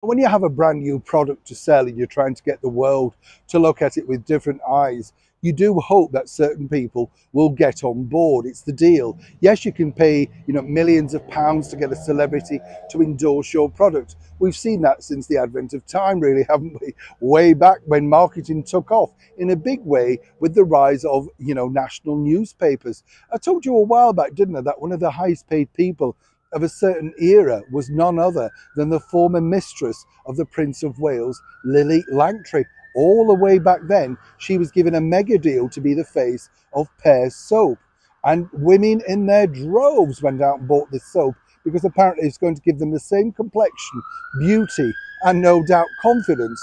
When you have a brand new product to sell and you're trying to get the world to look at it with different eyes, you do hope that certain people will get on board. It's the deal. Yes, you can pay, millions of pounds to get a celebrity to endorse your product. We've seen that since the advent of time, really, haven't we? Way back when marketing took off in a big way with the rise of, national newspapers. I told you a while back, didn't I, that one of the highest paid people of a certain era was none other than the former mistress of the Prince of Wales, Lily Langtry. All the way back then, she was given a mega deal to be the face of Pears soap. And women in their droves went out and bought this soap because apparently it's going to give them the same complexion, beauty, and no doubt confidence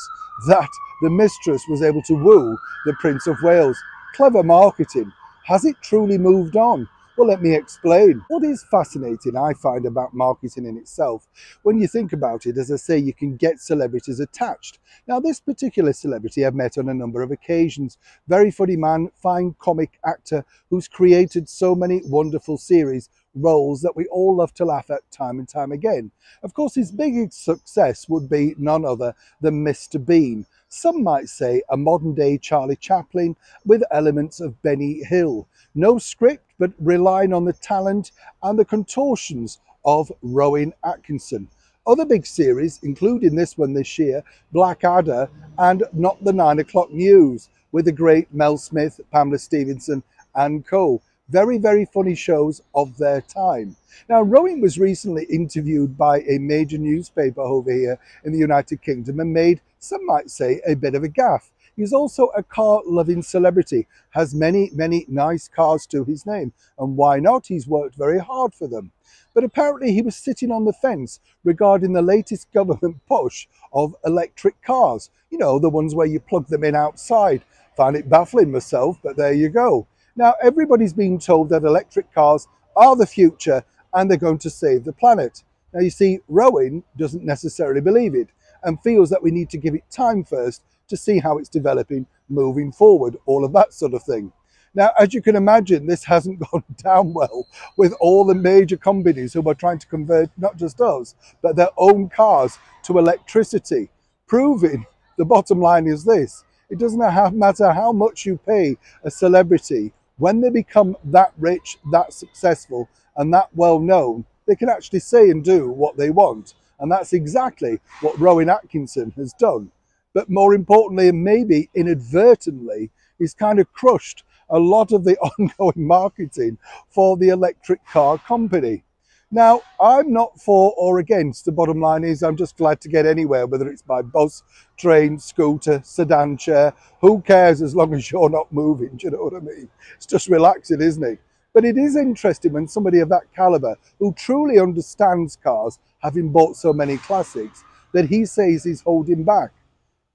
that the mistress was able to woo the Prince of Wales. Clever marketing. Has it truly moved on? Well, let me explain. What is fascinating, I find, about marketing in itself, when you think about it, as I say, you can get celebrities attached. Now, this particular celebrity I've met on a number of occasions. Very funny man, fine comic actor who's created so many wonderful series, roles that we all love to laugh at time and time again. Of course, his biggest success would be none other than Mr. Bean. Some might say a modern day Charlie Chaplin with elements of Benny Hill. No script, but relying on the talent and the contortions of Rowan Atkinson. Other big series, including this one this year, Blackadder, and Not the 9 O'Clock News, with the great Mel Smith, Pamela Stephenson and co. Very, very funny shows of their time. Now, Rowan was recently interviewed by a major newspaper over here in the United Kingdom and made, some might say, a bit of a gaffe. He's also a car-loving celebrity, has many, many nice cars to his name, and why not? He's worked very hard for them. But apparently he was sitting on the fence regarding the latest government push of electric cars. You know, the ones where you plug them in outside. Found it baffling myself, but there you go. Now, everybody's being told that electric cars are the future and they're going to save the planet. Now, you see, Rowan doesn't necessarily believe it and feels that we need to give it time first to see how it's developing moving forward, all of that sort of thing. Now, as you can imagine, this hasn't gone down well with all the major companies who are trying to convert not just us, but their own cars to electricity, proving the bottom line is this: it doesn't matter how much you pay a celebrity, when they become that rich, that successful, and that well known, they can actually say and do what they want. And that's exactly what Rowan Atkinson has done. But more importantly, and maybe inadvertently, he's kind of crushed a lot of the ongoing marketing for the electric car company. Now, I'm not for or against. The bottom line is I'm just glad to get anywhere, whether it's by bus, train, scooter, sedan chair. Who cares as long as you're not moving? Do you know what I mean? It's just relaxing, isn't it? But it is interesting when somebody of that caliber, who truly understands cars, having bought so many classics, that he says he's holding back.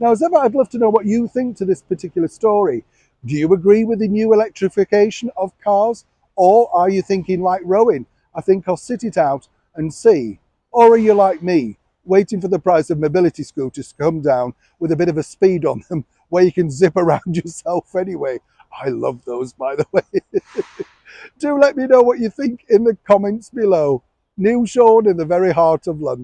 Now, as ever, I'd love to know what you think to this particular story. Do you agree with the new electrification of cars? Or are you thinking like Rowan? I think I'll sit it out and see. Or are you like me, waiting for the price of mobility scooters to come down with a bit of a speed on them where you can zip around yourself anyway? I love those, by the way. Do let me know what you think in the comments below. New Sean in the very heart of London.